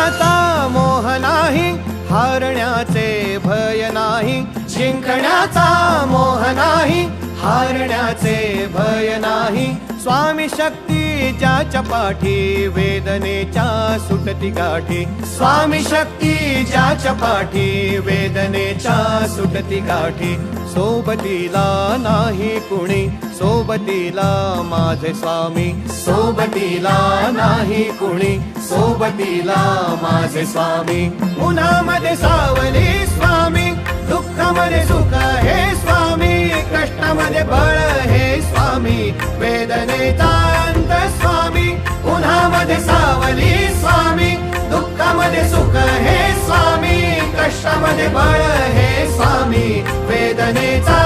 जिंकण्याचा मोह नाही, हारण्याचे भय नाही. जिंकण्याचा मोह नाही, हारण्याचे भय नाही. स्वामी शक्ती ज्याच्या पाठी, वेदनेच्या सुटती गाठी. स्वामी शक्ती ज्याच्या पाठी, वेदनेच्या सुटती गाठी. सोबतीला नाही कुणी, सोबतीला माझे स्वामी. सोबतीला नाही कुणी, सोबतीला माझे स्वामी. उन्हामध्ये सावली स्वामी, दुःखामध्ये सुख हे स्वामी. कष्टामध्ये बळ हे स्वामी, वेदनेचा अंत स्वामी. उन्हामध्ये सावली स्वामी, दुःखामध्ये सुख हे स्वामी. कष्टामध्ये बळ हे स्वामी, वेदनेचा